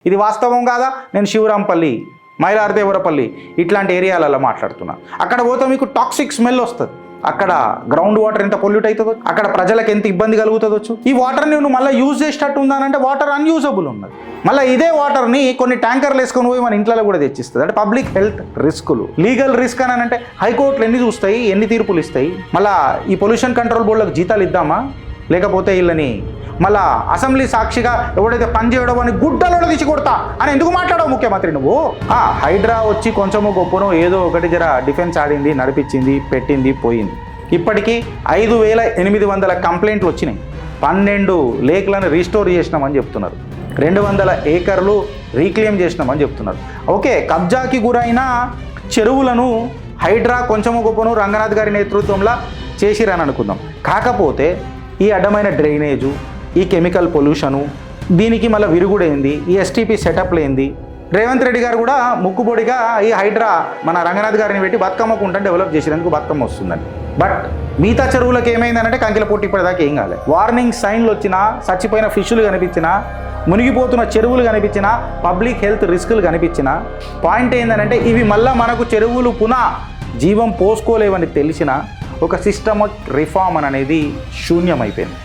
ఇది వాస్తవం కాదా? నేను శివరాంపల్లి, మైలారదేవరపల్లి ఇట్లాంటి ఏరియాలలో మాట్లాడుతున్నా. అక్కడ పోతే మీకు టాక్సిక్ స్మెల్ వస్తుంది. అక్కడ గ్రౌండ్ వాటర్ ఎంత పొల్యూట్ అవుతుందో, అక్కడ ప్రజలకు ఎంత ఇబ్బంది కలుగుతుందో. ఈ వాటర్ని నువ్వు మళ్ళీ యూజ్ చేసేటట్టు ఉందానంటే వాటర్ అన్యూజబుల్ ఉన్నది. మళ్ళీ ఇదే వాటర్ని కొన్ని ట్యాంకర్లు వేసుకొని పోయి మన ఇంట్లో కూడా తెచ్చిస్తుంది. అంటే పబ్లిక్ హెల్త్ రిస్కులు, లీగల్ రిస్క్ అని అంటే హైకోర్టులు ఎన్ని చూస్తాయి, ఎన్ని తీర్పులు ఇస్తాయి? మళ్ళీ ఈ పొల్యూషన్ కంట్రోల్ బోర్డులకు జీతాలు ఇద్దామా, లేకపోతే వీళ్ళని మళ్ళా అసెంబ్లీ సాక్షిగా ఎవడైతే పని చేయడం అని గుడ్డలో తీసి కొడతా అని ఎందుకు మాట్లాడవు ముఖ్యమంత్రి నువ్వు? హైడ్రా వచ్చి కొంచెము గొప్పనో ఏదో ఒకటి జర డిఫెన్స్ ఆడింది, నడిపించింది, పెట్టింది, పోయింది. ఇప్పటికీ 5,800 కంప్లైంట్లు వచ్చినాయి. 12 లేక్లను రీస్టోర్ చేసినామని చెప్తున్నారు. 200 ఏకర్లు రీక్లెయిమ్ చేసినామని చెప్తున్నారు. ఓకే, కబ్జాకి గురైన చెరువులను హైడ్రా కొంచెము గొప్పను రంగనాథ్ గారి నేతృత్వంలో చేసిరని అనుకుందాం. కాకపోతే ఈ అడ్డమైన డ్రైనేజు, ఈ కెమికల్ పొల్యూషను, దీనికి మళ్ళీ విరుగుడైంది, ఈ ఎస్టీపీ సెటప్లు ఏంది? రేవంత్ రెడ్డి గారు కూడా ముక్కుబొడిగా ఈ హైడ్రా మన రంగనాథ్ గారిని పెట్టి బతుకమ్మకుంటా డెవలప్ చేసేందుకు బతుకమ్మ వస్తుందని. బట్ మిగతా చెరువులకు ఏమైందనంటే కంకిల పొట్టి ఇప్పటిదాకా ఏం కాలేదు. వార్నింగ్ సైన్లు వచ్చినా, చచ్చిపోయిన ఫిష్లు కనిపించినా, మునిగిపోతున్న చెరువులు కనిపించినా, పబ్లిక్ హెల్త్ రిస్కులు కనిపించినా, పాయింట్ ఏంటంటే ఇవి మళ్ళీ మనకు చెరువులు పునః జీవం పోసుకోలేవని తెలిసిన ఒక సిస్టమ్ రిఫార్మ్ అనేది శూన్యమైపోయింది.